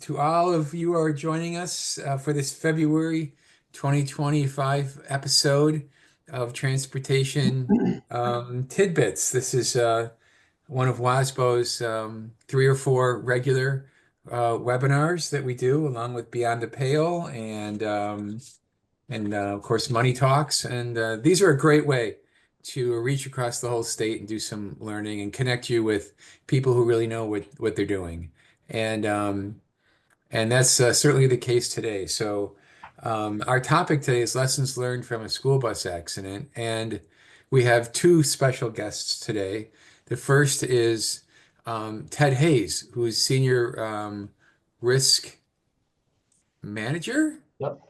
to all of you who are joining us for this February 2025 episode of Transportation Tidbits. This is one of WASBO's 3 or 4 regular webinars that we do, along with Beyond the Pale and of course, Money Talks. And these are a great way to reach across the whole state and do some learning and connect you with people who really know what they're doing. And that's certainly the case today. So our topic today is lessons learned from a school bus accident. And we have 2 special guests today. The first is Ted Hayes, who is Senior Risk Manager. Yep.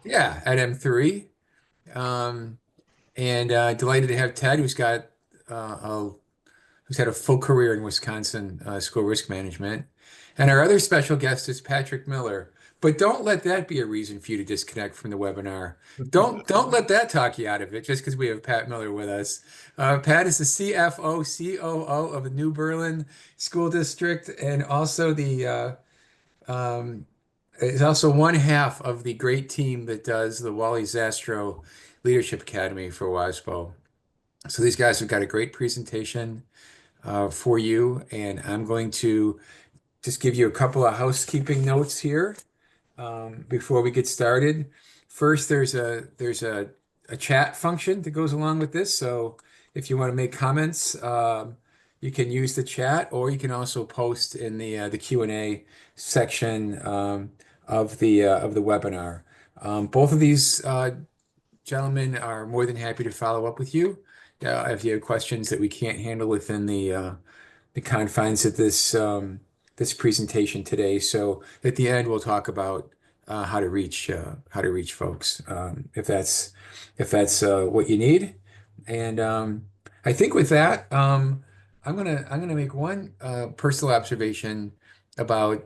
Yeah, at M3. And delighted to have Ted, who's got who's had a full career in Wisconsin school risk management. And our other special guest is Patrick Miller. But don't let that be a reason for you to disconnect from the webinar. Don't let that talk you out of it just because we have Pat Miller with us. Pat is the CFO, COO of the New Berlin School District, and also the is also one half of the great team that does the Wally Zastro Leadership Academy for WASPO. So these guys have got a great presentation for you, and I'm going to just give you a couple of housekeeping notes here before we get started. First, there's a chat function that goes along with this. So if you want to make comments, you can use the chat, or you can also post in the Q&A section of the webinar. Both of these gentlemen are more than happy to follow up with you if you have questions that we can't handle within the confines of this presentation today. So at the end, we'll talk about how to reach folks if that's what you need. And I think with that, I'm gonna make one personal observation about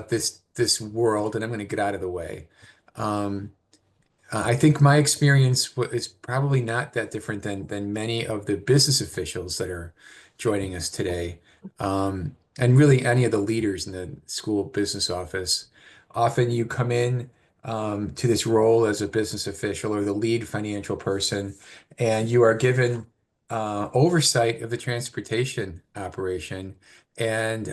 this world, and I'm gonna get out of the way. I think my experience is probably not that different than many of the business officials that are joining us today, and really any of the leaders in the school business office. Often you come in to this role as a business official or the lead financial person, and you are given oversight of the transportation operation, and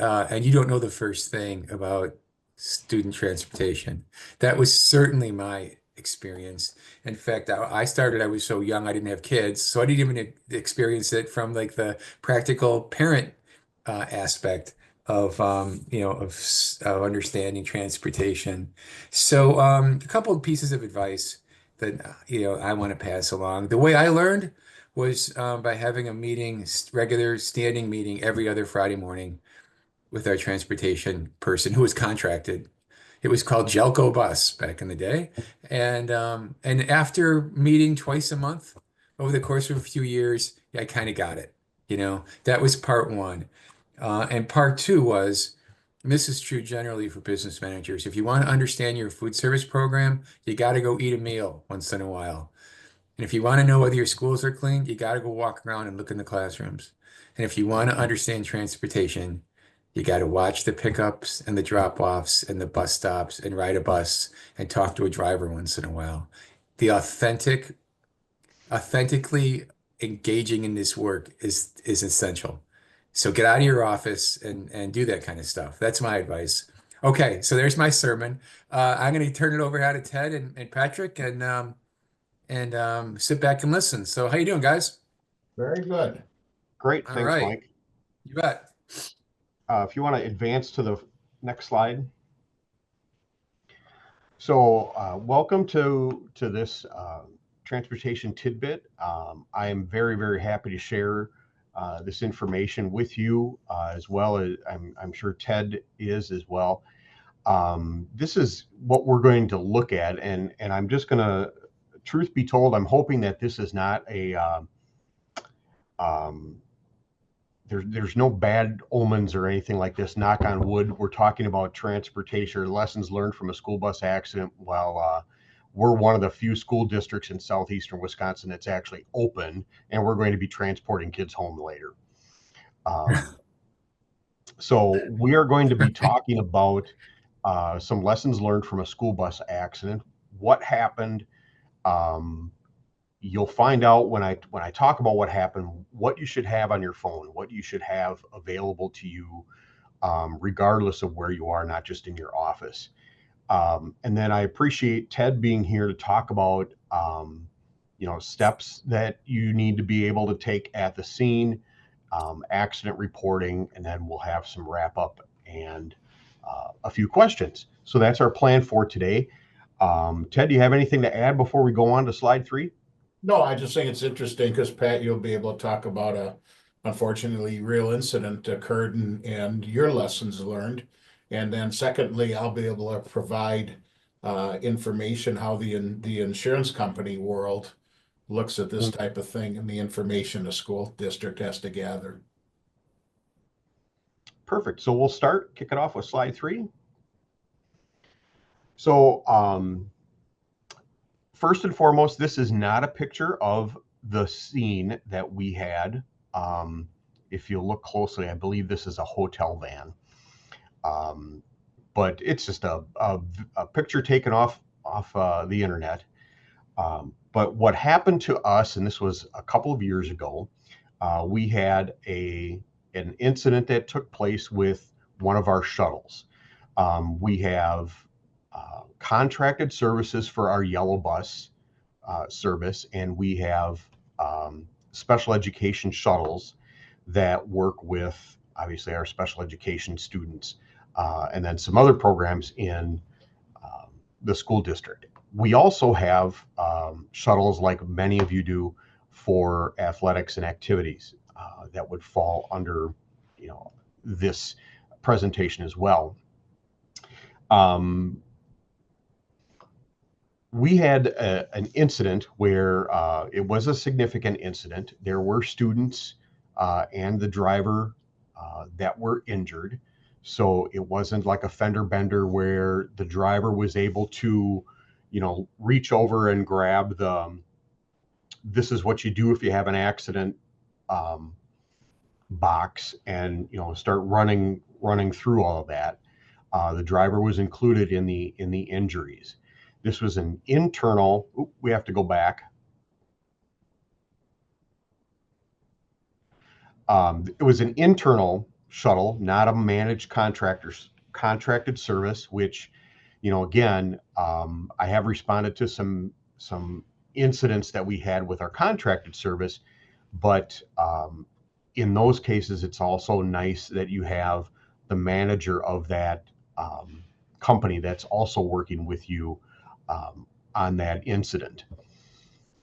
you don't know the first thing about student transportation. That was certainly my experience. In fact, I was so young, I didn't have kids, so I didn't even experience it from like the practical parent aspect of of understanding transportation. So a couple of pieces of advice that I want to pass along. The way I learned was by having a meeting, regular standing meeting every other Friday morning with our transportation person who was contracted. It was called Jelco Bus back in the day. And after meeting twice a month over the course of a few years, yeah, I kind of got it. That was part one. And part two was, and this is true generally for business managers, if you want to understand your food service program, you got to go eat a meal once in a while. And if you want to know whether your schools are clean, you got to go walk around and look in the classrooms. And if you want to understand transportation, you got to watch the pickups and the drop-offs and the bus stops and ride a bus and talk to a driver once in a while. The authentically engaging in this work is essential. So get out of your office and do that kind of stuff. That's my advice. Okay, so there's my sermon. I'm going to turn it over to Ted and Patrick and sit back and listen. So how you doing, guys? Very good. Great. All Thanks, right. Mike. You bet. If you want to advance to the next slide. So welcome to this transportation tidbit. I am very, very happy to share this information with you as well as I'm sure Ted is as well. This is what we're going to look at, and I'm just going to, truth be told, I'm hoping that this is not a there's no bad omens or anything like this, knock on wood. We're talking about transportation or lessons learned from a school bus accident. While we're one of the few school districts in southeastern Wisconsin that's actually open, and we're going to be transporting kids home later. So we are going to be talking about some lessons learned from a school bus accident. What happened? Um, you'll find out when I talk about what happened, what you should have on your phone, what you should have available to you, regardless of where you are, not just in your office. And then I appreciate Ted being here to talk about, steps that you need to be able to take at the scene, accident reporting, and then we'll have some wrap up and a few questions. So that's our plan for today. Ted, do you have anything to add before we go on to slide 3? No, I just think it's interesting because Pat, you'll be able to talk about a unfortunately real incident occurred and your lessons learned. And then secondly, I'll be able to provide information how the insurance company world looks at this type of thing and the information a school district has to gather. Perfect. So we'll kick it off with slide 3. So first and foremost, this is not a picture of the scene that we had. If you look closely, I believe this is a hotel van. But it's just a picture taken off the internet. But what happened to us, and this was a couple of years ago, we had an incident that took place with one of our shuttles. We have contracted services for our yellow bus service, and we have special education shuttles that work with, obviously, our special education students, and then some other programs in the school district. We also have shuttles, like many of you do, for athletics and activities that would fall under, this presentation as well. We had an incident where it was a significant incident. There were students and the driver that were injured. So it wasn't like a fender bender where the driver was able to, reach over and grab this is what you do if you have an accident box and, start running through all of that. The driver was included in the injuries. This was an internal, we have to go back. It was an internal shuttle, not a managed contracted service, which, again, I have responded to some incidents that we had with our contracted service, but in those cases, it's also nice that you have the manager of that company that's also working with you on that incident.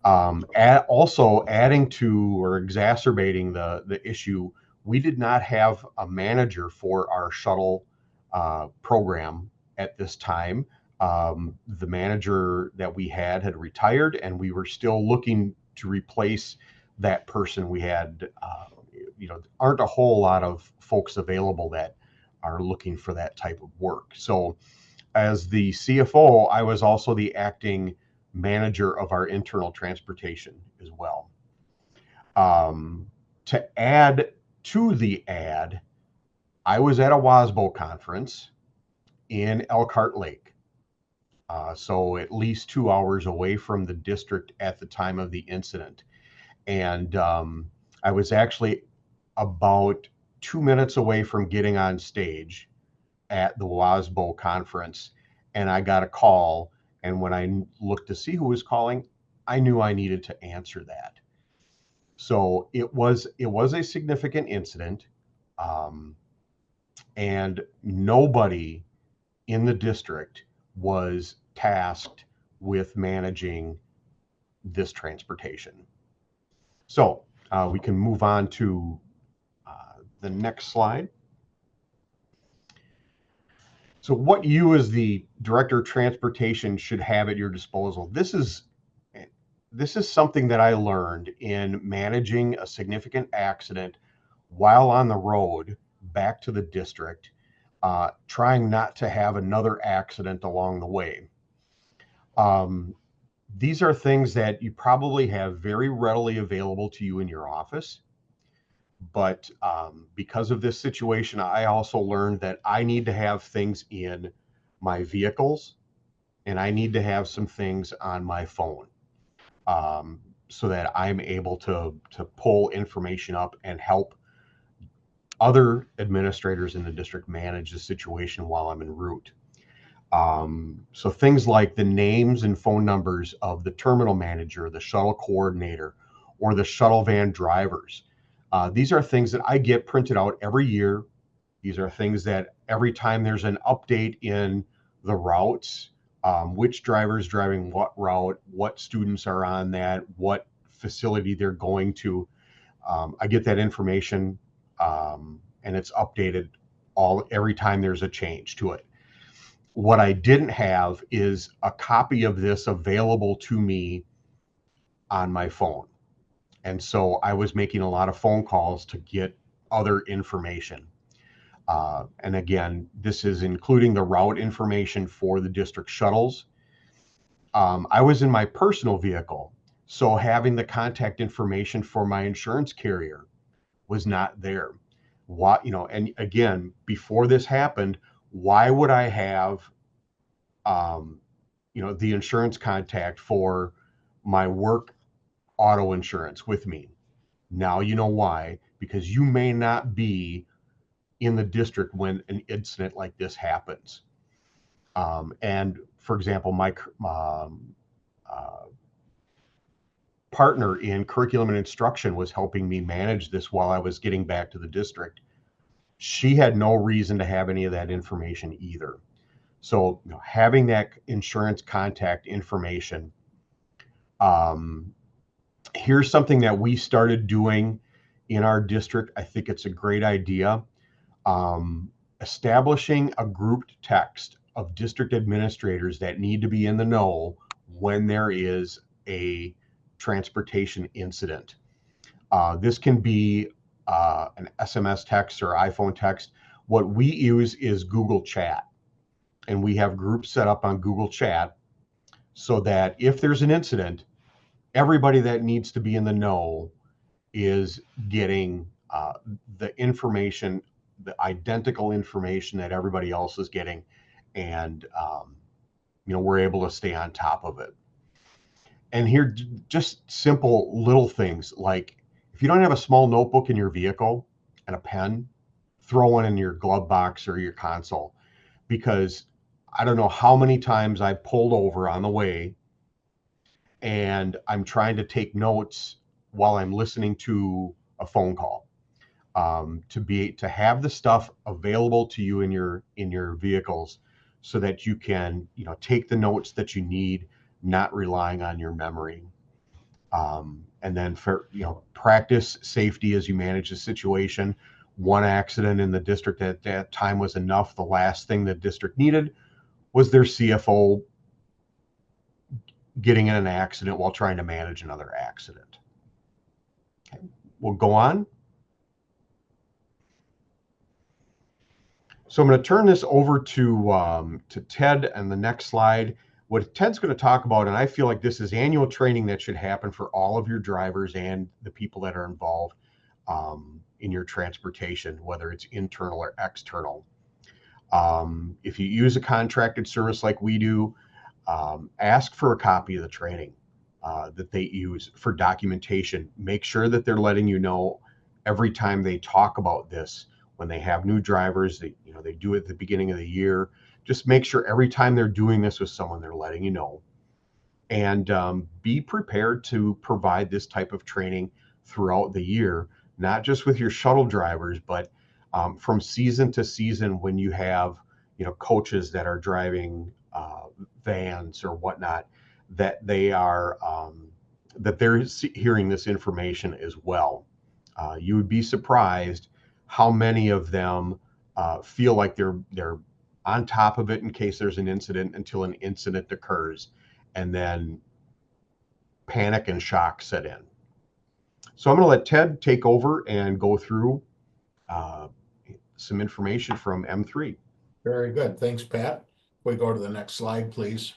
Also adding to or exacerbating the issue, we did not have a manager for our shuttle program at this time. The manager that we had retired, and we were still looking to replace that person. We had, aren't a whole lot of folks available that are looking for that type of work. So as the CFO, I was also the acting manager of our internal transportation as well. To add to the ad, I was at a WASBO conference in Elkhart Lake. So at least 2 hours away from the district at the time of the incident. And I was actually about 2 minutes away from getting on stage at the WASBO conference, and I got a call. And when I looked to see who was calling, I knew I needed to answer that. So it was a significant incident, and nobody in the district was tasked with managing this transportation. So we can move on to the next slide. So what you as the director of transportation should have at your disposal. This is something that I learned in managing a significant accident while on the road back to the district, trying not to have another accident along the way. These are things that you probably have very readily available to you in your office. But because of this situation, I also learned that I need to have things in my vehicles, and I need to have some things on my phone, so that I'm able to pull information up and help other administrators in the district manage the situation while I'm en route. So things like the names and phone numbers of the terminal manager, the shuttle coordinator, or the shuttle van drivers. These are things that I get printed out every year. These are things that every time there's an update in the routes, which driver's driving what route, what students are on that, what facility they're going to. I get that information, and it's updated every time there's a change to it. What I didn't have is a copy of this available to me on my phone. And so I was making a lot of phone calls to get other information. And again, this is including the route information for the district shuttles. I was in my personal vehicle, so having the contact information for my insurance carrier was not there. Why, and again, before this happened, why would I have the insurance contact for my work auto insurance with me? Now you know why, because you may not be in the district when an incident like this happens. And for example, my partner in curriculum and instruction was helping me manage this while I was getting back to the district. She had no reason to have any of that information either. So having that insurance contact information, here's something that we started doing in our district. I think it's a great idea. Establishing a grouped text of district administrators that need to be in the know when there is a transportation incident. This can be an SMS text or iPhone text. What we use is Google Chat, and we have groups set up on Google Chat so that if there's an incident, everybody that needs to be in the know is getting the information, the identical information that everybody else is getting, and we're able to stay on top of it. And here, just simple little things like if you don't have a small notebook in your vehicle and a pen, throw one in your glove box or your console, because I don't know how many times I pulled over on the way and I'm trying to take notes while I'm listening to a phone call. To have the stuff available to you in your vehicles so that you can take the notes that you need, not relying on your memory. And then for practice safety as you manage the situation. One accident in the district at that time was enough. The last thing the district needed was their CFO getting in an accident while trying to manage another accident. Okay. We'll go on. So I'm going to turn this over to Ted and the next slide. What Ted's going to talk about, and I feel like this is annual training that should happen for all of your drivers and the people that are involved in your transportation, whether it's internal or external. If you use a contracted service like we do, ask for a copy of the training that they use for documentation. Make sure that they're letting you know every time they talk about this. When they have new drivers, they do it at the beginning of the year. Just make sure every time they're doing this with someone, they're letting you know. And be prepared to provide this type of training throughout the year, not just with your shuttle drivers, but from season to season when you have coaches that are driving vans or whatnot, that they are that they're hearing this information as well. You would be surprised how many of them feel like they're on top of it in case there's an incident until an incident occurs, and then panic and shock set in. So I'm going to let Ted take over and go through some information from M3. Very good. Thanks, Pat. We go to the next slide, please.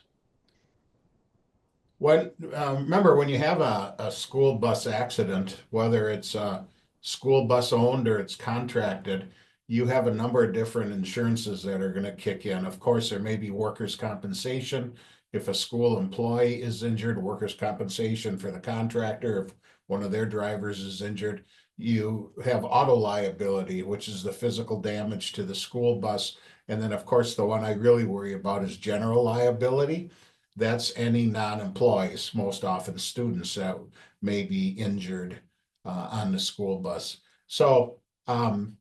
Remember, when you have a school bus accident, whether it's a school bus owned or it's contracted, you have a number of different insurances that are going to kick in. Of course, there may be workers' compensation. If a school employee is injured, workers' compensation for the contractor. If one of their drivers is injured, you have auto liability, which is the physical damage to the school bus. And then, of course, the one I really worry about is general liability. That's any non-employees, most often students that may be injured on the school bus. So I'm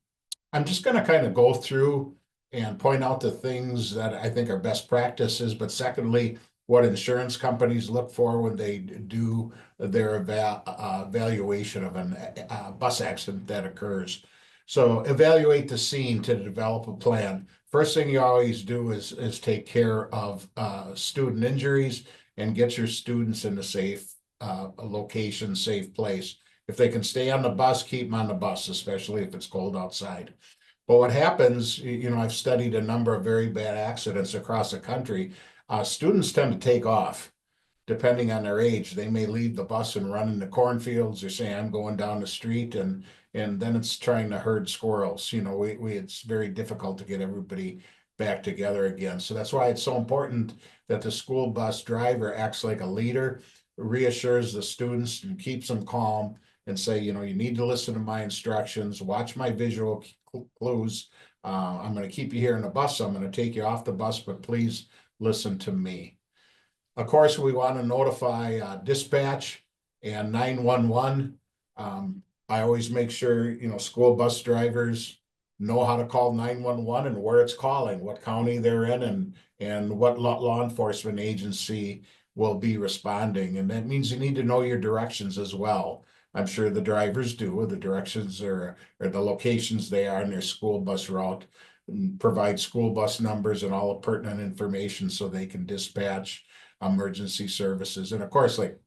just going to kind of go through and point out the things that I think are best practices, but secondly, what insurance companies look for when they do their evaluation of a bus accident that occurs. So evaluate the scene to develop a plan. First thing you always do is take care of student injuries and get your students in a safe location, safe place. If they can stay on the bus, keep them on the bus, especially if it's cold outside. But what happens, I've studied a number of very bad accidents across the country. Students tend to take off. Depending on their age, they may leave the bus and run in the cornfields or say, I'm going down the street, and then it's trying to herd squirrels. It's very difficult to get everybody back together again. So that's why it's so important that the school bus driver acts like a leader, reassures the students and keeps them calm and say, you need to listen to my instructions, watch my visual clues. I'm going to keep you here in the bus. I'm going to take you off the bus, but please listen to me. Of course, we want to notify dispatch and 911. I always make sure, school bus drivers know how to call 911 and where it's calling, what county they're in, and what law enforcement agency will be responding. And that means you need to know your directions as well. I'm sure the drivers do. The directions or the locations they are in their school bus route, and provide school bus numbers and all the pertinent information so they can dispatch emergency services. And of course, like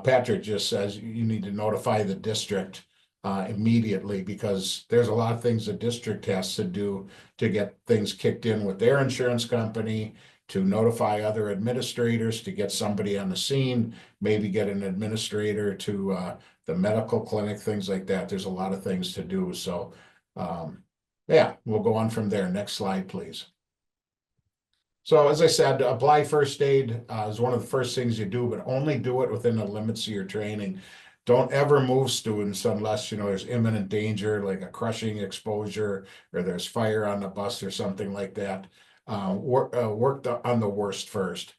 Patrick just says, you need to notify the district immediately, because there's a lot of things the district has to do to get things kicked in with their insurance company, to notify other administrators, to get somebody on the scene, maybe get an administrator to the medical clinic, things like that. There's a lot of things to do. So yeah, we'll go on from there. Next slide, please. So as I said, apply first aid is one of the first things you do, but only do it within the limits of your training. Don't ever move students unless, there's imminent danger, like a crushing exposure, or there's fire on the bus or something like that. Work on the worst first.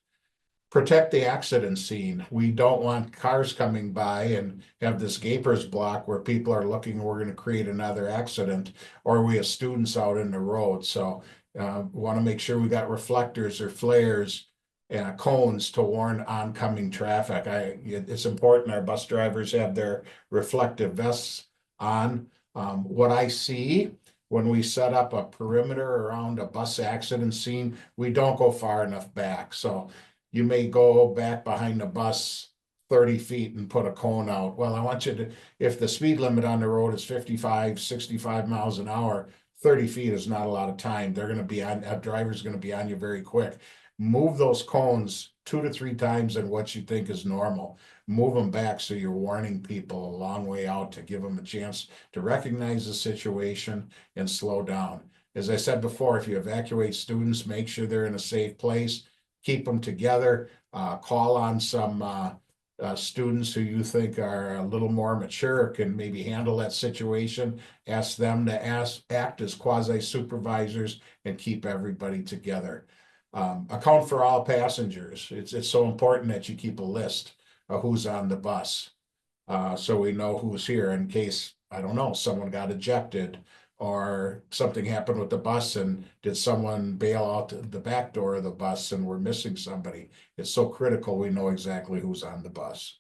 Protect the accident scene. We don't want cars coming by and have this gapers block where people are looking, we're going to create another accident, or we have students out in the road. So want to make sure we got reflectors or flares and cones to warn oncoming traffic. It's important our bus drivers have their reflective vests on. What I see when we set up a perimeter around a bus accident scene, we don't go far enough back. So you may go back behind the bus 30 feet and put a cone out. Well, I want you to, if the speed limit on the road is 55, 65 miles an hour, 30 feet is not a lot of time. They're going to be on, a driver's going to be on you very quick. Move those cones 2 to 3 times than what you think is normal. Move them back so you're warning people a long way out, to give them a chance to recognize the situation and slow down. As I said before, if you evacuate students, make sure they're in a safe place. Keep them together. Call on some students who you think are a little more mature, can maybe handle that situation. Ask them to act as quasi-supervisors and keep everybody together. Account for all passengers. It's so important that you keep a list of who's on the bus, so we know who's here in case, I don't know, someone got ejected or something happened with the bus, and did someone bail out the back door of the bus and we're missing somebody. It's so critical we know exactly who's on the bus.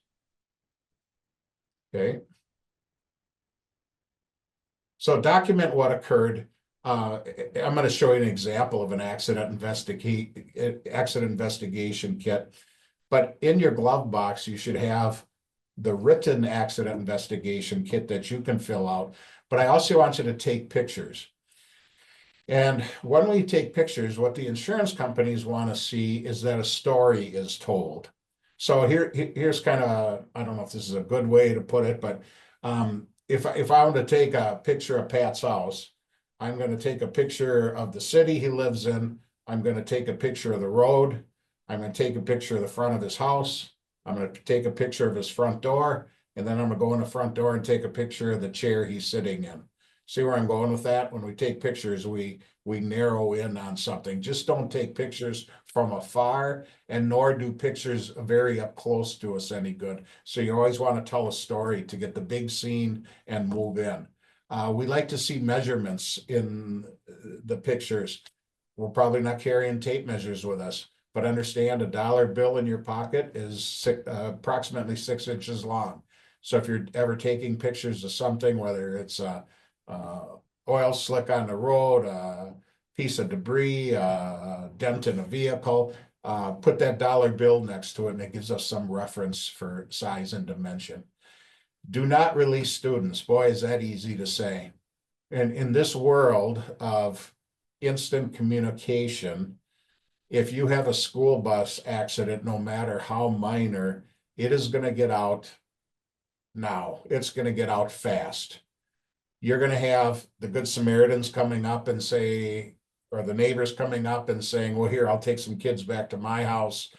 Okay. So document what occurred. I'm going to show you an example of an accident investigation kit, but in your glove box, you should have the written accident investigation kit that you can fill out. But I also want you to take pictures. And when we take pictures, what the insurance companies want to see is that a story is told. So here's kind of, I don't know if this is a good way to put it, but if I want to take a picture of Pat's house, I'm going to take a picture of the city he lives in. I'm going to take a picture of the road. I'm going to take a picture of the front of his house. I'm going to take a picture of his front door. And then I'm going to go in the front door and take a picture of the chair he's sitting in. See where I'm going with that? When we take pictures, we narrow in on something. Just don't take pictures from afar, and nor do pictures very up close to us any good. So you always want to tell a story to get the big scene and move in. We like to see measurements in the pictures. We're probably not carrying tape measures with us, but understand a dollar bill in your pocket is approximately 6 inches long. So if you're ever taking pictures of something, whether it's a oil slick on the road, a piece of debris, a dent in a vehicle, put that dollar bill next to it, and it gives us some reference for size and dimension. Do not release students. Boy, is that easy to say. And in this world of instant communication, if you have a school bus accident, no matter how minor, it is going to get out now. It's going to get out fast. You're going to have the Good Samaritans coming up and say, or the neighbors coming up and saying, well, here, I'll take some kids back to my house.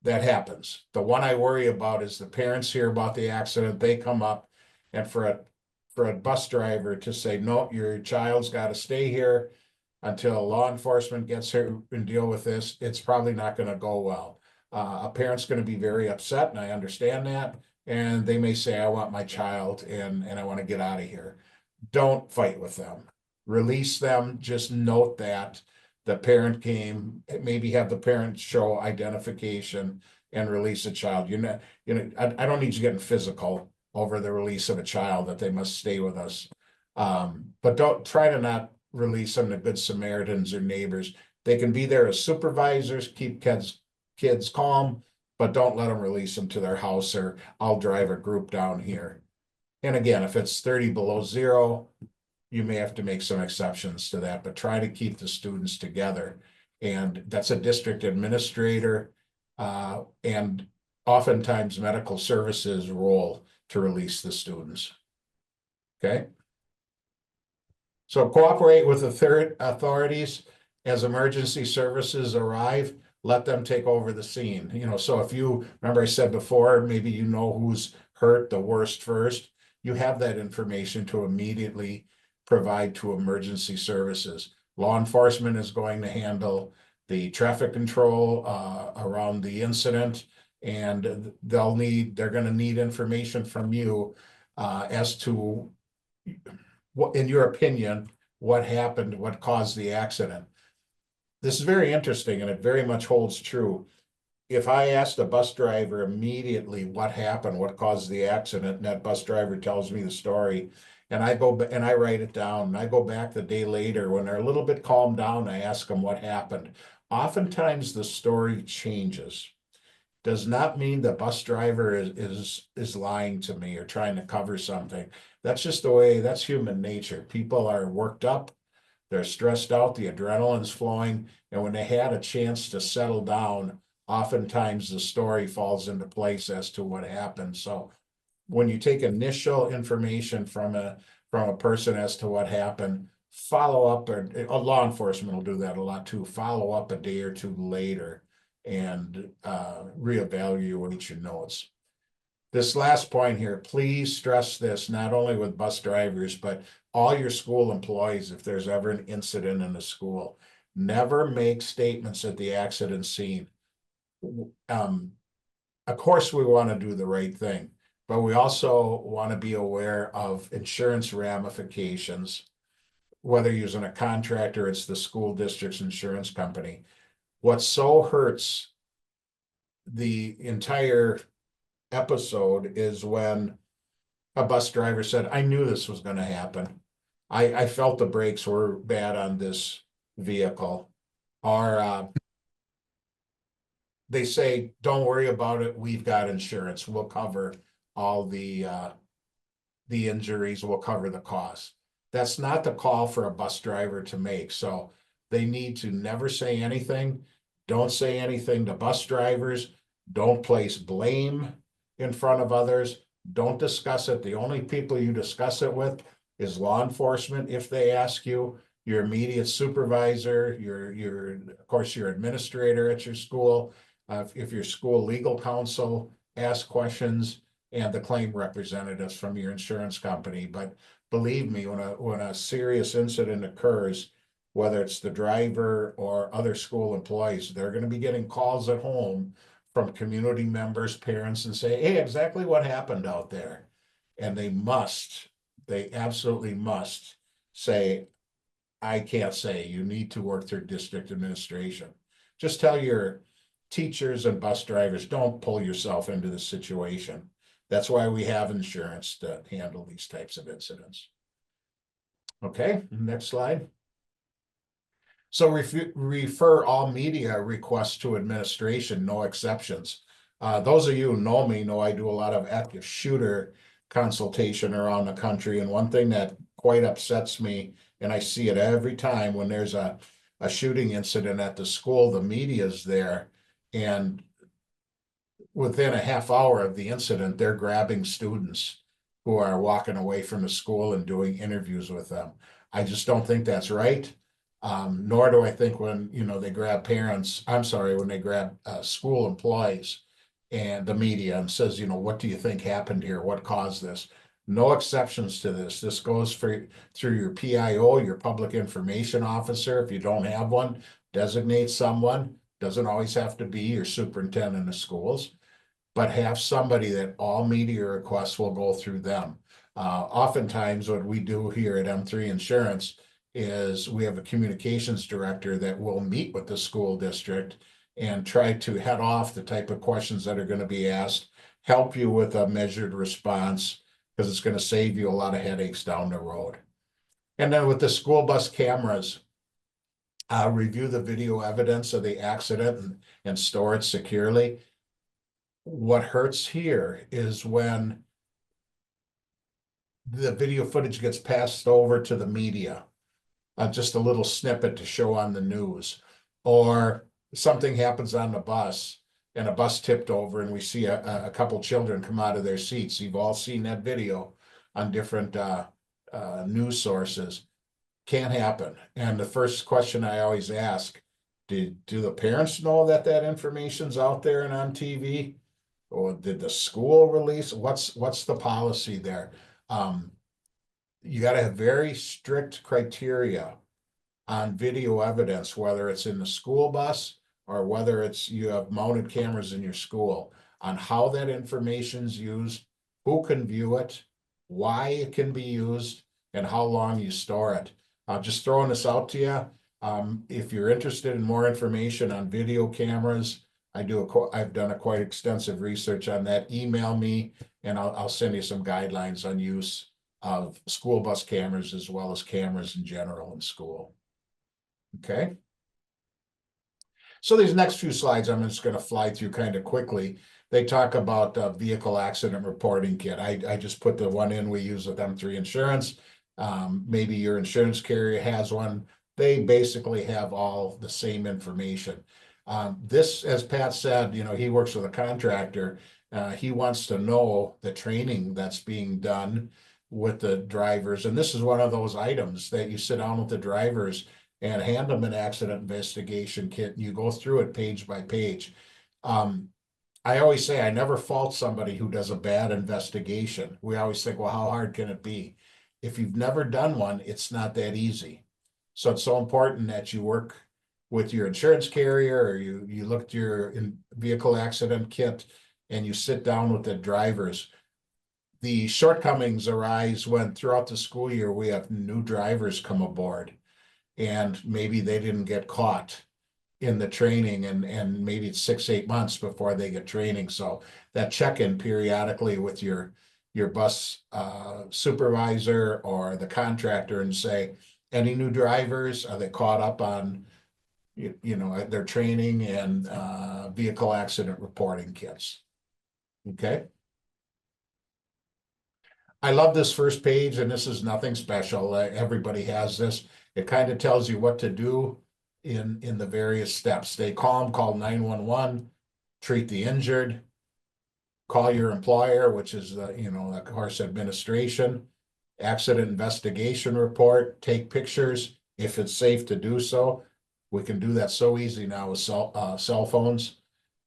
That happens. The one I worry about is the parents hear about the accident, they come up, and for a bus driver to say, no, your child's got to stay here until law enforcement gets here and deal with this, it's probably not going to go well. A parent's going to be very upset, and I understand that. And they may say, I want my child and I want to get out of here. Don't fight with them. Release them. Just note that the parent came, maybe have the parent show identification and release a child. I don't need you getting physical over the release of a child that they must stay with us. But don't try to not release them to Good Samaritans or neighbors. They can be there as supervisors, keep kids calm, but don't let them release them to their house, or I'll drive a group down here. And again, if it's 30 below zero, you may have to make some exceptions to that, but try to keep the students together. And that's a district administrator and oftentimes medical services role to release the students. Okay. So cooperate with the third authorities as emergency services arrive. Let them take over the scene. So if you remember, I said before, maybe you know who's hurt the worst first. You have that information to immediately provide to emergency services. Law enforcement is going to handle the traffic control around the incident, and they're going to need information from you as to what, in your opinion, what happened, what caused the accident. This is very interesting, and it very much holds true. If I asked a bus driver immediately what happened, what caused the accident, and that bus driver tells me the story, and I go and I write it down, and I go back the day later when they're a little bit calmed down, I ask them what happened. Oftentimes the story changes. Does not mean the bus driver is lying to me or trying to cover something. That's just the way, that's human nature. People are worked up, they're stressed out, the adrenaline's flowing, and when they had a chance to settle down, oftentimes the story falls into place as to what happened. So when you take initial information from a person as to what happened, follow up, or law enforcement will do that a lot too, follow up a day or two later and reevaluate your notes. This last point here, please stress this, not only with bus drivers, but all your school employees. If there's ever an incident in a school, never make statements at the accident scene. Of course, we want to do the right thing, but we also want to be aware of insurance ramifications, whether using a contractor, it's the school district's insurance company. What so hurts the entire episode is when a bus driver said, I knew this was going to happen. I felt the brakes were bad on this vehicle. Or they say, don't worry about it, we've got insurance, we'll cover all the injuries, we'll cover the costs. That's not the call for a bus driver to make. So they need to never say anything. Don't say anything to bus drivers. Don't place blame in front of others. Don't discuss it. The only people you discuss it with is law enforcement if they ask you, your immediate supervisor, of course, your administrator at your school, if your school legal counsel asks questions, and the claim representatives from your insurance company. But believe me, when a serious incident occurs, whether it's the driver or other school employees, they're going to be getting calls at home from community members, parents, and say, hey, exactly what happened out there. And they absolutely must say, I can't say. You need to work through district administration. Just tell your teachers and bus drivers, don't pull yourself into the situation. That's why we have insurance to handle these types of incidents. Okay, next slide. So refer all media requests to administration, no exceptions. Those of you who know me know I do a lot of active shooter consultation around the country. And one thing that quite upsets me, and I see it every time when there's a shooting incident at the school, the media's there, and within a half hour of the incident, they're grabbing students who are walking away from the school and doing interviews with them. I just don't think that's right. Nor do I think when, they grab when they grab school employees and the media and says, what do you think happened here? What caused this? No exceptions to this. This goes through your PIO, your public information officer. If you don't have one, designate someone. Doesn't always have to be your superintendent of schools, but have somebody that all media requests will go through them. Oftentimes what we do here at M3 Insurance is we have a communications director that will meet with the school district and try to head off the type of questions that are going to be asked, help you with a measured response, because it's going to save you a lot of headaches down the road. And then with the school bus cameras, review the video evidence of the accident and store it securely. What hurts here is when the video footage gets passed over to the media, just a little snippet to show on the news, or something happens on the bus and a bus tipped over and we see a couple children come out of their seats. You've all seen that video on different news sources. Can't happen. And the first question I always ask, do the parents know that information's out there and on TV? Or did the school release? What's the policy there? You got to have very strict criteria on video evidence, whether it's in the school bus or whether you have mounted cameras in your school, on how that information's used, who can view it, why it can be used, and how long you store it. Just throwing this out to you. If you're interested in more information on video cameras, I've done a quite extensive research on that. Email me and I'll send you some guidelines on use of school bus cameras as well as cameras in general in school. Okay. So these next few slides, I'm just going to fly through kind of quickly. They talk about vehicle accident reporting kit. I just put the one in we use with M3 Insurance. Maybe your insurance carrier has one. They basically have all the same information. This, as Pat said, he works with a contractor. He wants to know the training that's being done with the drivers. And this is one of those items that you sit down with the drivers and hand them an accident investigation kit. And you go through it page by page. I always say I never fault somebody who does a bad investigation. We always think, well, how hard can it be? If you've never done one, it's not that easy. So it's so important that you work with your insurance carrier, or you look at your vehicle accident kit and you sit down with the drivers. The shortcomings arise when throughout the school year we have new drivers come aboard and maybe they didn't get caught in the training, and maybe it's 6-8 months before they get training. So that check-in periodically with your bus supervisor or the contractor and say, any new drivers, are they caught up on their training and vehicle accident reporting kits? Okay. I love this first page, and this is nothing special. Everybody has this. It kind of tells you what to do in the various steps. Stay calm, call 911, treat the injured, call your employer, which is the, of course, administration, accident investigation report, take pictures if it's safe to do so. We can do that so easy now with cell phones.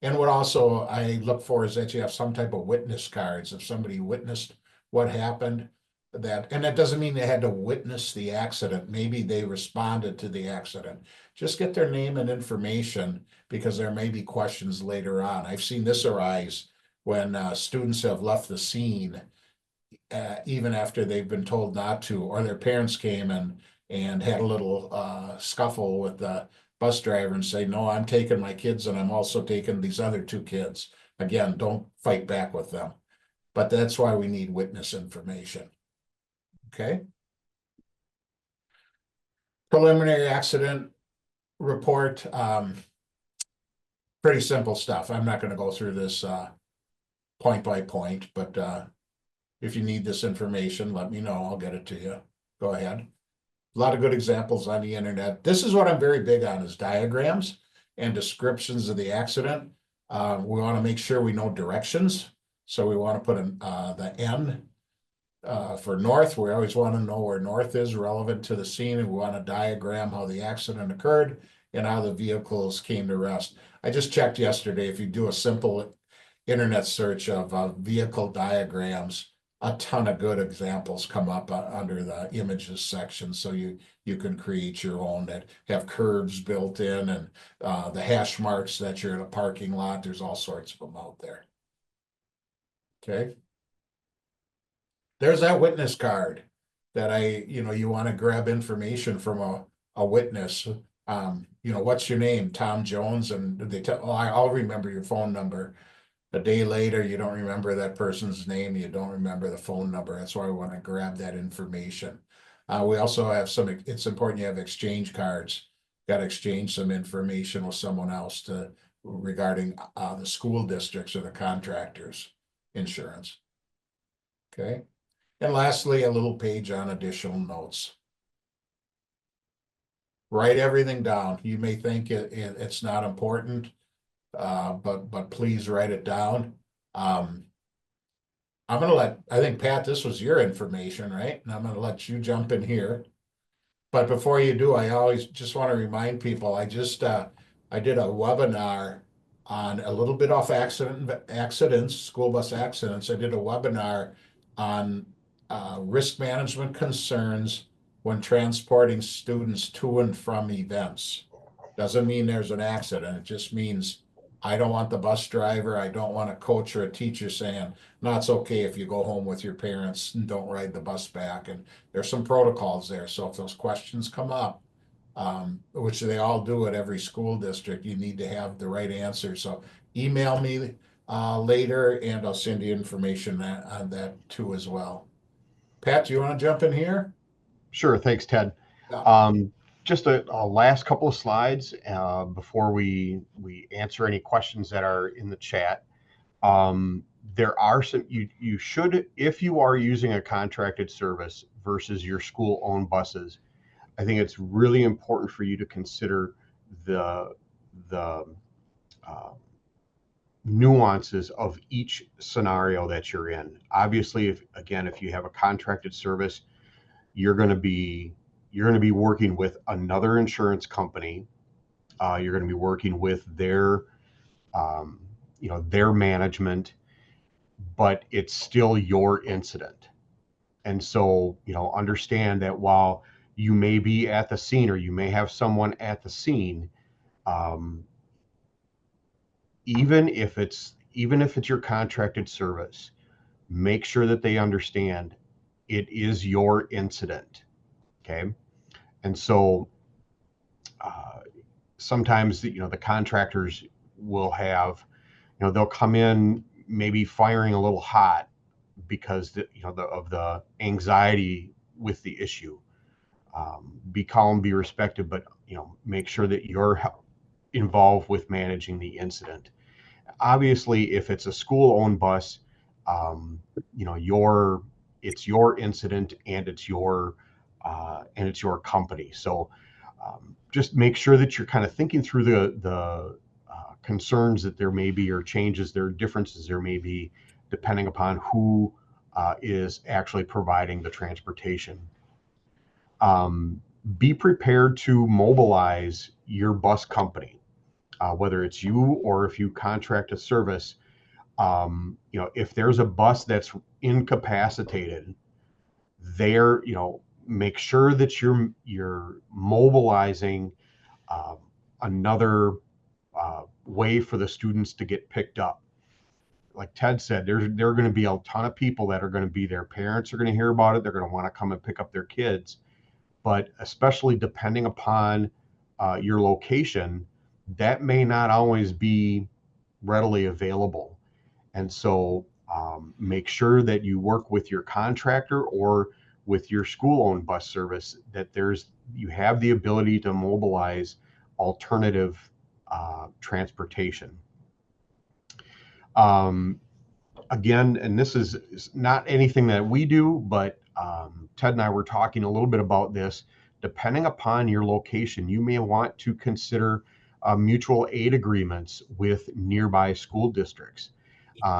And what also I look for is that you have some type of witness cards. If somebody witnessed what happened, and that doesn't mean they had to witness the accident. Maybe they responded to the accident. Just get their name and information, because there may be questions later on. I've seen this arise when students have left the scene, even after they've been told not to, or their parents came and had a little scuffle with the bus driver and say, no, I'm taking my kids and I'm also taking these other 2 kids. Again, don't fight back with them. But that's why we need witness information. Okay. Preliminary accident report. Pretty simple stuff. I'm not going to go through this point by point, but if you need this information, let me know. I'll get it to you. Go ahead. A lot of good examples on the internet. This is what I'm very big on, is diagrams and descriptions of the accident. We want to make sure we know directions. So we want to put the N for north. We always want to know where north is relevant to the scene, and we want to diagram how the accident occurred and how the vehicles came to rest. I just checked yesterday. If you do a simple internet search of vehicle diagrams, a ton of good examples come up under the images section. So you can create your own that have curves built in, and the hash marks that you're in a parking lot. There's all sorts of them out there. Okay. There's that witness card that you want to grab information from a witness. What's your name? Tom Jones. And they tell, oh, I'll remember your phone number. A day later, you don't remember that person's name. You don't remember the phone number. That's why we want to grab that information. We also have it's important you have exchange cards. Got to exchange some information with someone else regarding the school districts or the contractors' insurance. Okay. And lastly, a little page on additional notes. Write everything down. You may think it's not important, but please write it down. I'm gonna I think, Pat, this was your information, right? And I'm gonna let you jump in here. But before you do, I always just want to remind people, I did a webinar on a little bit off accidents, school bus accidents. I did a webinar on risk management concerns when transporting students to and from events. Doesn't mean there's an accident. It just means I don't want the bus driver, I don't want a coach or a teacher saying, no, it's okay if you go home with your parents and don't ride the bus back. And there's some protocols there. So if those questions come up, which they all do at every school district, you need to have the right answer. So email me later, and I'll send you information on that too as well. Pat, do you want to jump in here? Sure. Thanks, Ted. Yeah. Just a last couple of slides before we answer any questions that are in the chat. There are some, you should, if you are using a contracted service versus your school-owned buses, I think it's really important for you to consider the nuances of each scenario that you're in. Obviously, if you have a contracted service, you're going to be working with another insurance company. You're going to be working with their management, but it's still your incident. And so, understand that while you may be at the scene, or you may have someone at the scene, even if it's your contracted service, make sure that they understand it is your incident. Okay. And so sometimes the contractors will have, they'll come in maybe firing a little hot because of the anxiety with the issue. Be calm, be respected, but make sure that you're involved with managing the incident. Obviously, if it's a school-owned bus, it's your incident, and it's your company. So just make sure that you're kind of thinking through the concerns that there may be, or changes, differences there may be, depending upon who is actually providing the transportation. Be prepared to mobilize your bus company, whether it's you or if you contract a service. If there's a bus that's incapacitated, make sure that you're mobilizing another way for the students to get picked up. Like Ted said, there are going to be a ton of people that are going to be there. Parents are going to hear about it. They're going to want to come and pick up their kids. But especially depending upon your location, that may not always be readily available. And so make sure that you work with your contractor or with your school-owned bus service, that you have the ability to mobilize alternative transportation. Again, and this is not anything that we do, but Ted and I were talking a little bit about this. Depending upon your location, you may want to consider mutual aid agreements with nearby school districts.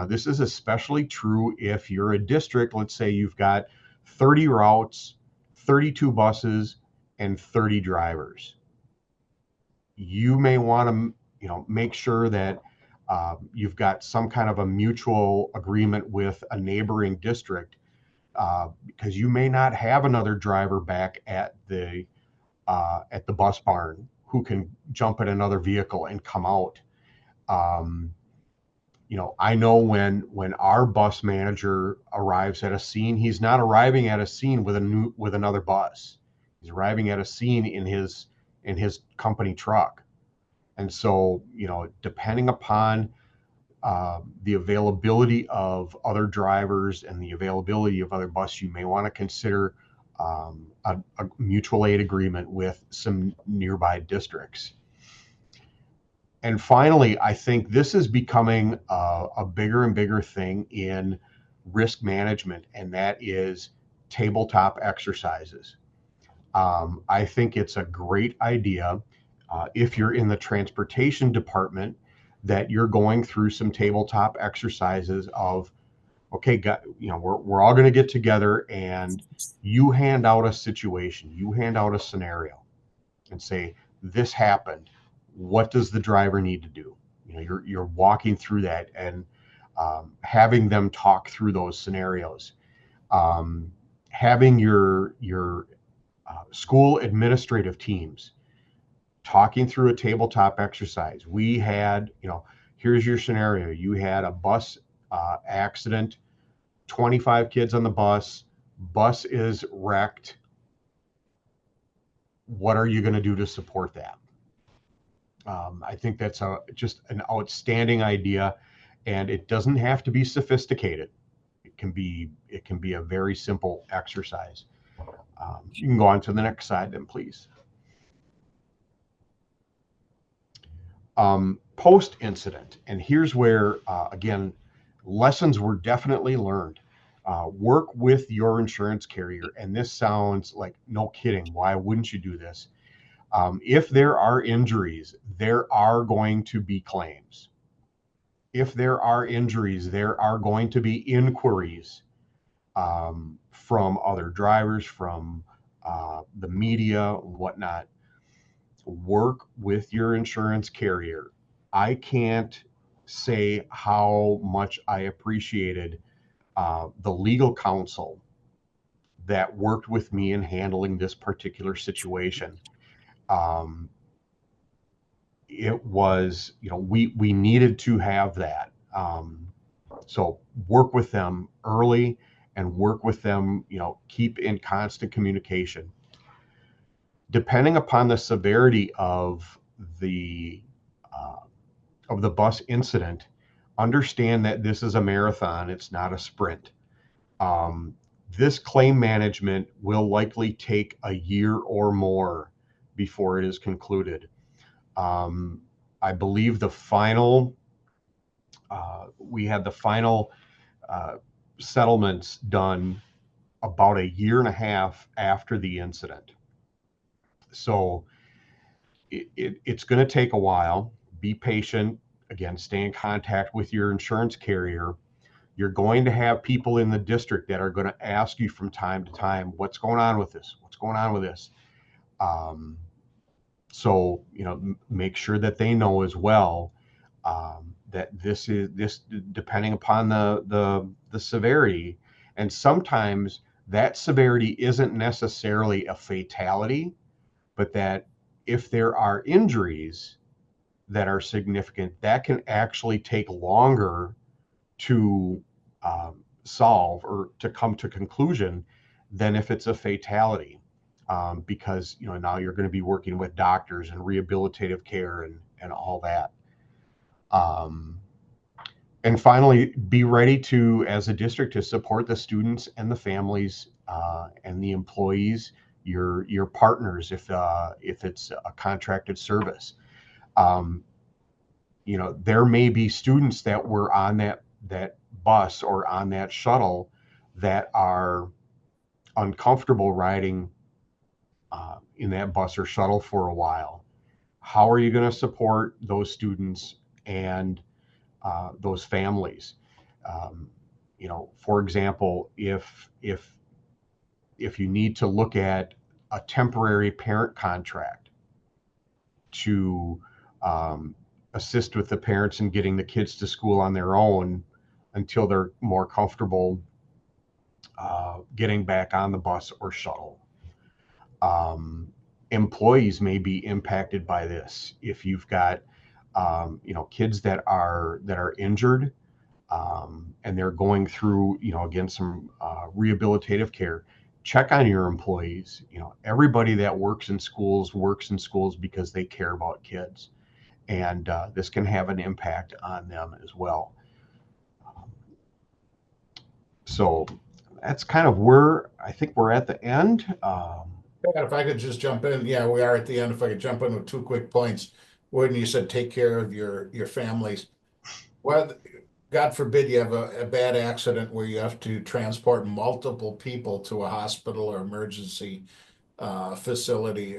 This is especially true if you're a district. Let's say you've got 30 routes, 32 buses, and 30 drivers. You may want to, make sure that you've got some kind of a mutual agreement with a neighboring district, because you may not have another driver back at the bus barn who can jump in another vehicle and come out. I know when our bus manager arrives at a scene, he's not arriving at a scene with another bus. He's arriving at a scene in his company truck. And so, depending upon the availability of other drivers and the availability of other buses, you may want to consider a mutual aid agreement with some nearby districts. And finally, I think this is becoming a bigger and bigger thing in risk management, and that is tabletop exercises. I think it's a great idea if you're in the transportation department, that you're going through some tabletop exercises of, okay, we're all going to get together and you hand out a situation, you hand out a scenario and say, this happened. What does the driver need to do? You're walking through that and having them talk through those scenarios. Having your school administrative teams talking through a tabletop exercise. We had, here's your scenario. You had a bus accident, 25 kids on the bus is wrecked. What are you going to do to support that? I think that's just an outstanding idea, and it doesn't have to be sophisticated. It can be a very simple exercise. You can go on to the next slide then, please. Post-incident, and here's where, again, lessons were definitely learned. Work with your insurance carrier, and this sounds like, no kidding, why wouldn't you do this? If there are injuries, there are going to be claims. If there are injuries, there are going to be inquiries from other drivers, from the media, whatnot. Work with your insurance carrier. I can't say how much I appreciated the legal counsel that worked with me in handling this particular situation. It was, we needed to have that. So work with them early and work with them, keep in constant communication. Depending upon the severity of the bus incident, understand that this is a marathon, it's not a sprint. This claim management will likely take a year or more before it is concluded. I believe we had the final settlements done about a year and a half after the incident. So it's going to take a while. Be patient. Again, stay in contact with your insurance carrier. You're going to have people in the district that are going to ask you from time to time, what's going on with this? What's going on with this? So, make sure that they know as well, that this depending upon the severity, and sometimes that severity isn't necessarily a fatality, but that if there are injuries that are significant, that can actually take longer to solve or to come to conclusion than if it's a fatality. Because now you're going to be working with doctors and rehabilitative care and all that. And finally, be ready to, as a district, to support the students and the families and the employees, your partners, if it's a contracted service. There may be students that were on that bus or on that shuttle that are uncomfortable riding in that bus or shuttle for a while. How are you going to support those students and those families? For example, if you need to look at a temporary parent contract to assist with the parents in getting the kids to school on their own until they're more comfortable getting back on the bus or shuttle. Employees may be impacted by this. If you've got kids that are injured and they're going through again some rehabilitative care, check on your employees. Everybody that works in schools because they care about kids, and this can have an impact on them as well. So that's kind of where I think we're at the end. If I could just jump in, yeah, we are at the end. If I could jump in with 2 quick points. When you said take care of your families, well, God forbid you have a bad accident where you have to transport multiple people to a hospital or emergency facility,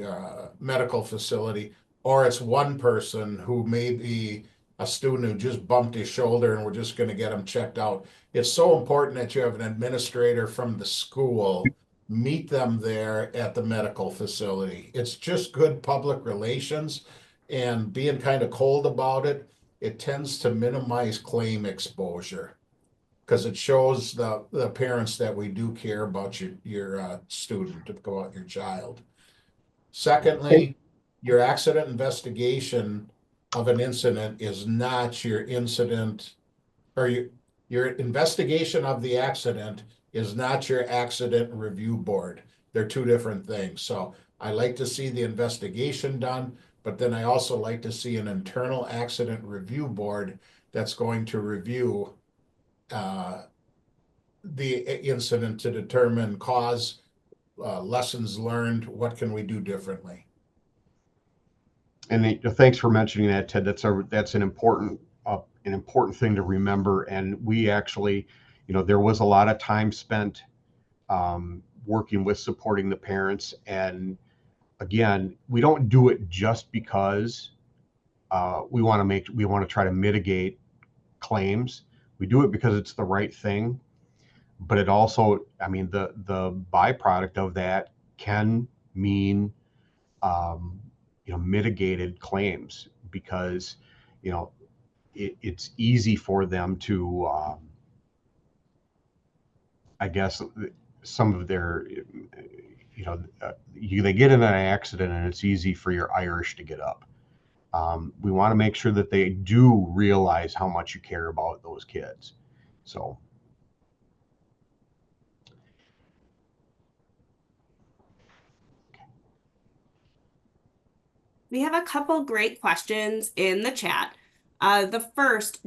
medical facility, or it's one person who may be a student who just bumped his shoulder and we're just going to get him checked out. It's so important that you have an administrator from the school meet them there at the medical facility. It's just good public relations, and being kind of cold about it, it tends to minimize claim exposure because it shows the parents that we do care about your student, about your child. Secondly, your accident investigation of an incident is not your incident, or your investigation of the accident is not your accident review board. They're 2 different things. So I like to see the investigation done, but then I also like to see an internal accident review board that's going to review the incident to determine cause, lessons learned, what can we do differently. And thanks for mentioning that, Ted. That's an important thing to remember. And we actually, there was a lot of time spent working with supporting the parents. And again, we don't do it just because we want to try to mitigate claims. We do it because it's the right thing. But it also, the byproduct of that can mean mitigated claims, because it's easy for them to I guess some of their they get in an accident and it's easy for your Irish to get up. We want to make sure that they do realize how much you care about those kids. So we have a couple great questions in the chat. The first,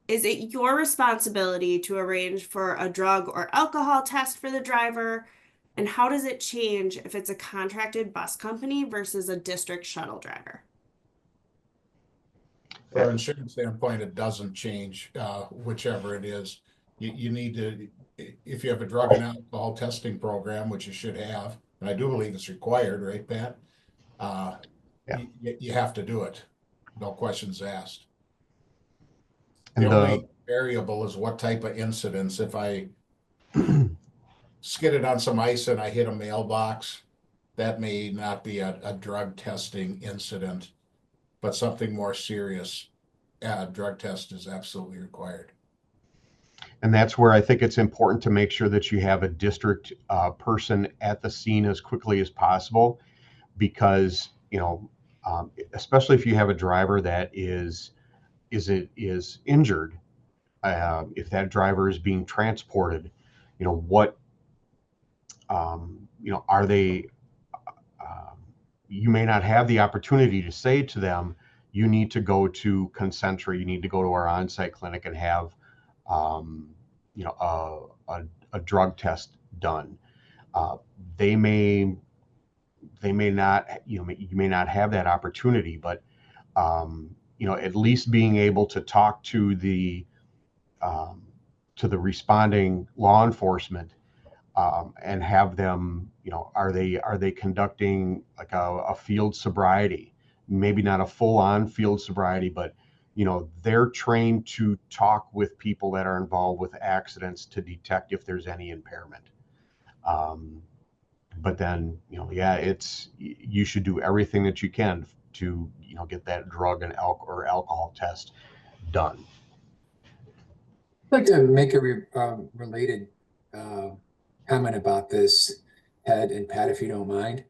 is it your responsibility to arrange for a drug or alcohol test for the driver? And how does it change if it's a contracted bus company versus a district shuttle driver? From an insurance standpoint, it doesn't change, whichever it is. You need to, if you have a drug and alcohol testing program, which you should have, and I do believe it's required, right, Pat? You have to do it. No questions asked. and variable is what type of incidents. If I skidded on some ice and I hit a mailbox, that may not be a drug testing incident, but something more serious, drug test is absolutely required. And that's where I think it's important to make sure that you have a district person at the scene as quickly as possible, because, especially if you have a driver that is injured, if that driver is being transported, what, are they, you may not have the opportunity to say to them, you need to go to Concentra, you need to go to our on-site clinic and have, a drug test done. They may not, you may not have that opportunity, but, at least being able to talk to the responding law enforcement, and have them, are they conducting like a field sobriety? Maybe not a full-on field sobriety, but they're trained to talk with people that are involved with accidents to detect if there's any impairment. But then, you should do everything that you can to, get that drug and alcohol test done. I'd like to make a related comment about this, Ed and Pat, if you don't mind.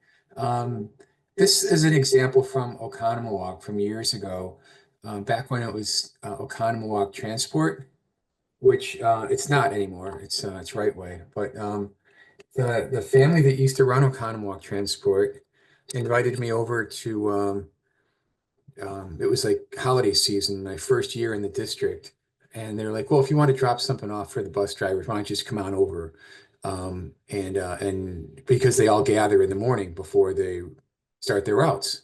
This is an example from Oconomowoc from years ago, back when it was Oconomowoc Transport, which it's not anymore. It's Right Way. But the family that used to run Oconomowoc Transport invited me over to. It was like holiday season, my first year in the district. And they're like, well, if you want to drop something off for the bus drivers, why don't you just come on over? And because they all gather in the morning before they start their routes.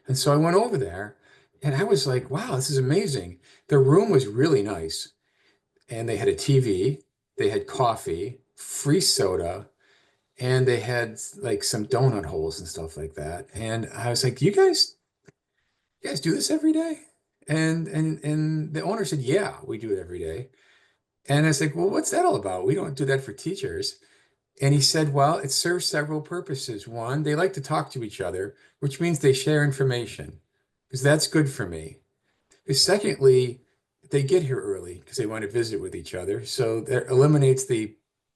And so I went over there and I was like, wow, this is amazing. The room was really nice. And they had a TV, they had coffee, free soda, and they had like some donut holes and stuff like that. And I was like, you guys do this every day? And the owner said, yeah, we do it every day. And I was like, well, what's that all about? We don't do that for teachers. And he said, well, it serves several purposes. One, they like to talk to each other, which means they share information, because that's good for me. Secondly, they get here early because they want to visit with each other. So that eliminates the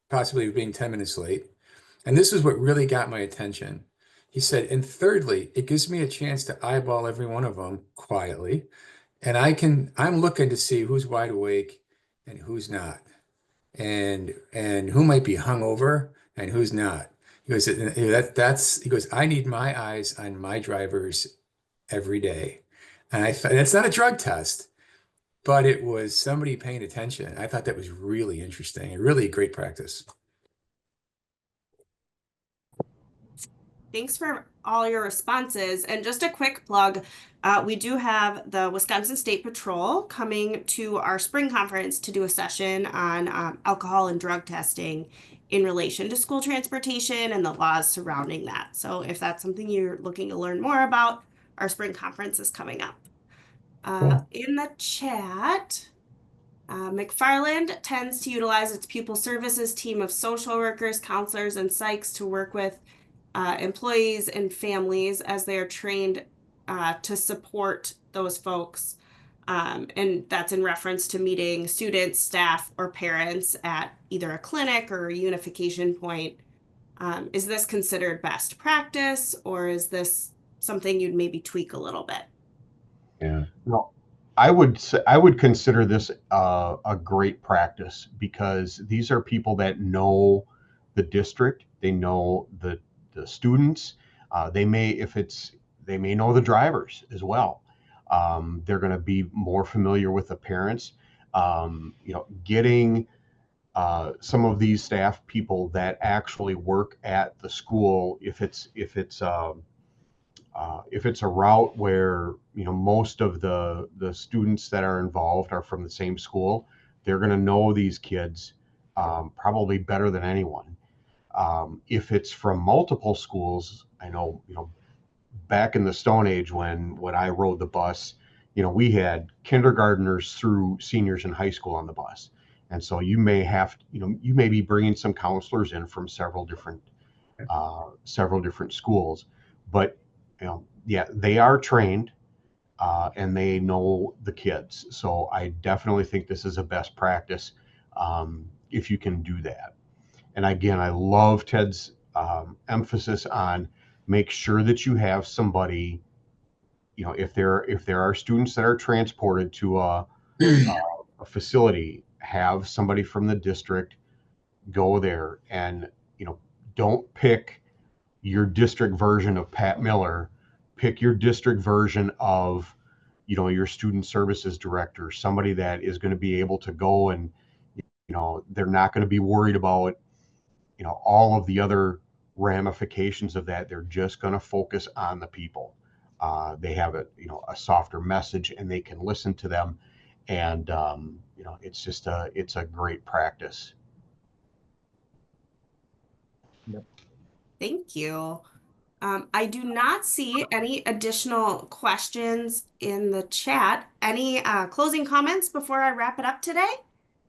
possibility of being 10 minutes late. And this is what really got my attention. He said, and thirdly, it gives me a chance to eyeball every one of them quietly. And I'm looking to see who's wide awake and who's not, and who might be hungover and who's not. He goes, he goes, I need my eyes on my drivers every day. And I thought that's not a drug test, but it was somebody paying attention. I thought that was really interesting and really great practice. Thanks for all your responses. And just a quick plug, we do have the Wisconsin State Patrol coming to our spring conference to do a session on alcohol and drug testing in relation to school transportation and the laws surrounding that. So if that's something you're looking to learn more about, our spring conference is coming up. Cool. In the chat, McFarland tends to utilize its pupil services team of social workers, counselors, and psychs to work with employees and families as they are trained to support those folks. And that's in reference to meeting students, staff, or parents at either a clinic or a unification point. Is this considered best practice, or is this something you'd maybe tweak a little bit? Yeah. No, I would consider this a great practice, because these are people that know the district, they know the students, they may know the drivers as well. They're going to be more familiar with the parents. Getting some of these staff people that actually work at the school, if it's a route where most of the students that are involved are from the same school, they're going to know these kids probably better than anyone. If it's from multiple schools, I know back in the Stone Age when I rode the bus, we had kindergartners through seniors in high school on the bus. And so you may have, you may be bringing some counselors in from several different schools, but yeah, they are trained and they know the kids. So I definitely think this is a best practice if you can do that. And again, I love Ted's emphasis on make sure that you have somebody, if there are students that are transported to a facility, have somebody from the district go there and, don't pick your district version of Pat Miller, pick your district version of, your student services director, somebody that is going to be able to go and, they're not going to be worried about, all of the other ramifications of that. They're just going to focus on the people. They have a softer message and they can listen to them. And, it's a great practice. Thank you. I do not see any additional questions in the chat. Any closing comments before I wrap it up today?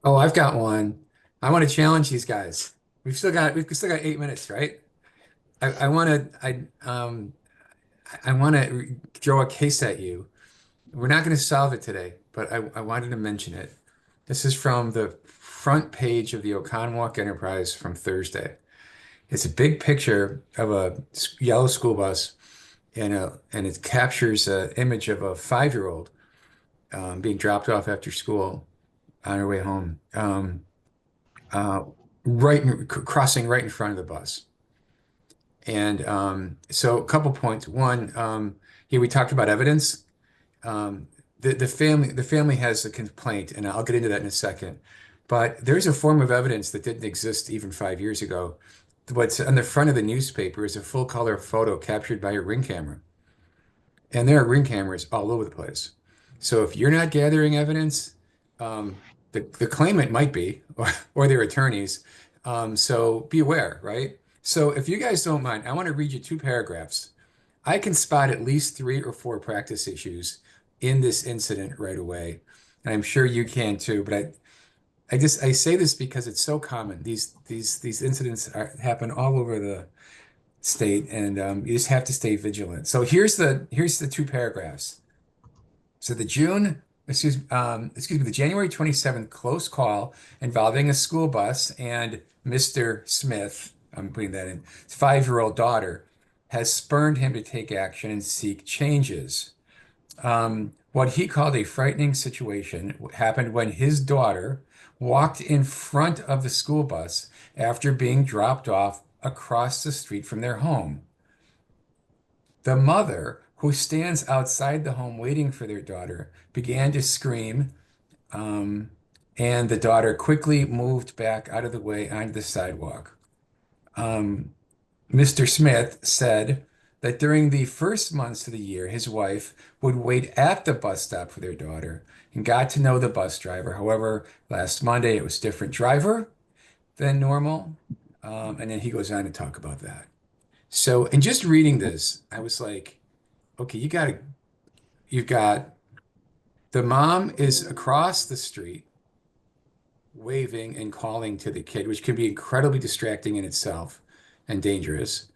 Oh, I've got one. I want to challenge these guys. We've still got 8 minutes, right? I want to I want to throw a case at you. We're not going to solve it today, but I wanted to mention it. This is from the front page of the Oconomowoc Enterprise from Thursday. It's a big picture of a yellow school bus, and it captures an image of a 5-year-old being dropped off after school on her way home, uh, crossing right in front of the bus. And so a couple points. One, here we talked about evidence. Um, the family has a complaint, and I'll get into that in a second. But there's a form of evidence that didn't exist even 5 years ago. What's on the front of the newspaper is a full color photo captured by a Ring camera. And there are Ring cameras all over the place. So if you're not gathering evidence, the claimant might be, or their attorneys. So be aware, right? So if you guys don't mind, I want to read you 2 paragraphs. I can spot at least 3 or 4 practice issues in this incident right away. And I'm sure you can too, but I say this because it's so common. These incidents happen all over the state, and you just have to stay vigilant. So here's the 2 paragraphs. So the January 27th close call involving a school bus and Mr. Smith, I'm putting that in, his 5-year-old daughter, has spurred him to take action and seek changes. What he called a frightening situation happened when his daughter walked in front of the school bus after being dropped off across the street from their home. The mother, who stands outside the home waiting for their daughter, began to scream, and the daughter quickly moved back out of the way onto the sidewalk. Mr. Smith said that during the first months of the year, his wife would wait at the bus stop for their daughter and got to know the bus driver. However, last Monday it was a different driver than normal. And then he goes on to talk about that. So, in just reading this, I was like, okay, you've got the mom is across the street waving and calling to the kid, which can be incredibly distracting in itself and dangerous.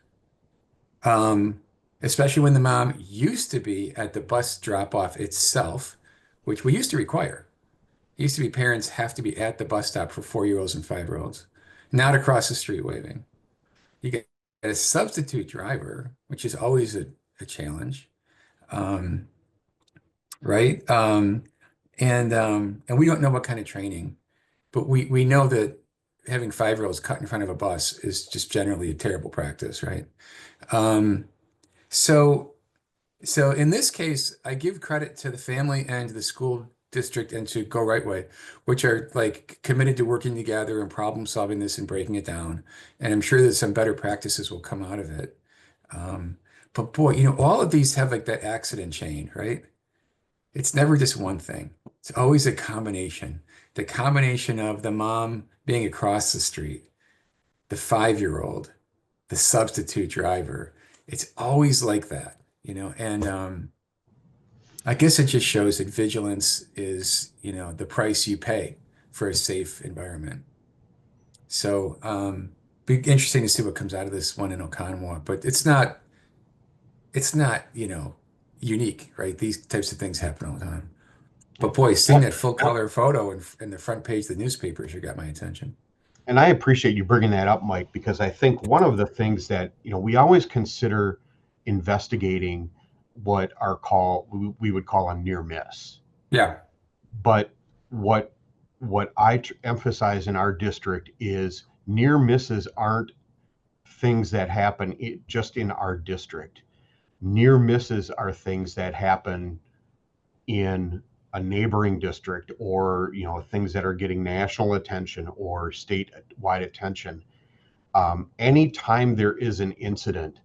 Especially when the mom used to be at the bus drop-off itself, which we used to require. It used to be parents have to be at the bus stop for 4-year-olds and 5-year-olds, not across the street waving. You get a substitute driver, which is always a challenge, right? And we don't know what kind of training, but we know that having 5-year-olds cut in front of a bus is just generally a terrible practice, right? So in this case, I give credit to the family and the school district and to Go Right Way, which are like committed to working together and problem solving this and breaking it down. And I'm sure that some better practices will come out of it. But boy, all of these have like that accident chain, right? It's never just one thing. It's always a combination. The combination of the mom being across the street, the 5-year-old, the substitute driver. It's always like that, and I guess it just shows that vigilance is, the price you pay for a safe environment. So, be interesting to see what comes out of this one in Oconomowoc, but it's not, unique, right? These types of things happen all the time. But boy, seeing that full color photo in the front page of the newspaper sure got my attention. And I appreciate you bringing that up, Mike, because I think one of the things that, we always consider investigating what we would call a near miss. Yeah. But what I emphasize in our district is near misses aren't things that happen just in our district. Near misses are things that happen in a neighboring district, or things that are getting national attention or statewide attention. Anytime there is an incident,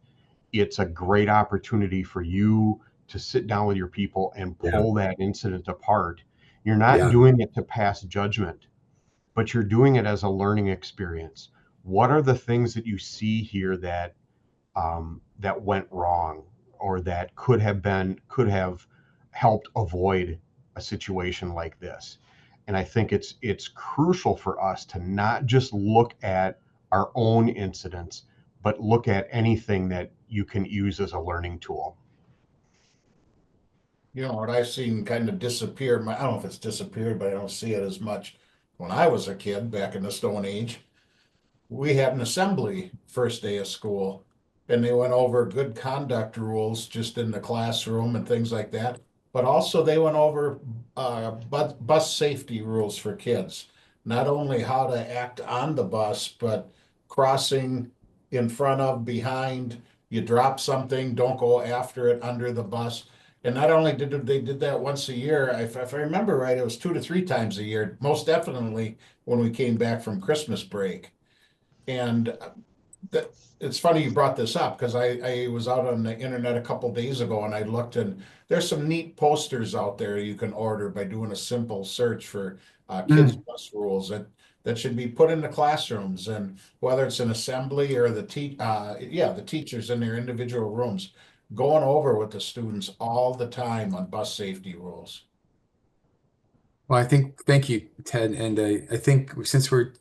it's a great opportunity for you to sit down with your people and pull that incident apart. You're not doing it to pass judgment, but you're doing it as a learning experience. What are the things that you see here that that went wrong, or that could have helped avoid a situation like this? And I think it's crucial for us to not just look at our own incidents, but look at anything that you can use as a learning tool. What I've seen kind of disappear, I don't know if it's disappeared, but I don't see it as much. When I was a kid back in the Stone Age, we had an assembly first day of school, and they went over good conduct rules just in the classroom and things like that. But also they went over bus safety rules for kids. Not only how to act on the bus, but crossing in front of, behind, you drop something, don't go after it under the bus. And not only did that once a year, if I remember right, it was 2 to 3 times a year, most definitely when we came back from Christmas break. And that it's funny you brought this up, because I was out on the internet a couple days ago and I looked, and there's some neat posters out there you can order by doing a simple search for kids bus rules that should be put in the classrooms, and whether it's an assembly or the teachers in their individual rooms going over with the students all the time on bus safety rules. Well, thank you, Ted. And I think since we're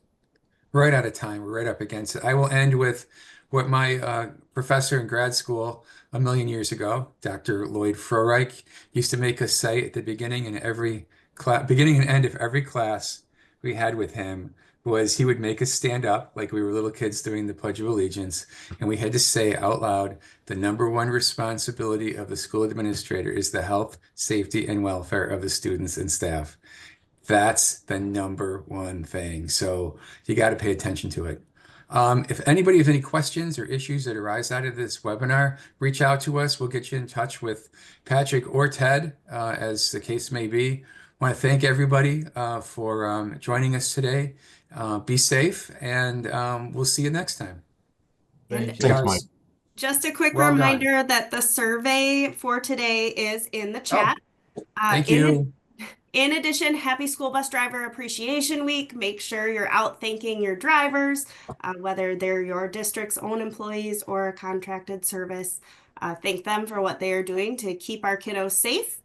right out of time, we're right up against it. I will end with what my professor in grad school a million years ago, Dr. Lloyd Froreich, used to make us say at the beginning and end of every class we had with him, was he would make us stand up like we were little kids doing the Pledge of Allegiance, and we had to say out loud, the number one responsibility of the school administrator is the health, safety, and welfare of the students and staff. That's the number one thing. So you got to pay attention to it. If anybody has any questions or issues that arise out of this webinar, reach out to us. We'll get you in touch with Patrick or Ted, as the case may be. I want to thank everybody for joining us today. Be safe, and we'll see you next time. Thank you. Thanks, Mike. Just a quick Well done. reminder that the survey for today is in the chat. Thank you. In addition, happy School Bus Driver Appreciation Week. Make sure you're out thanking your drivers, whether they're your district's own employees or a contracted service. Thank them for what they are doing to keep our kiddos safe.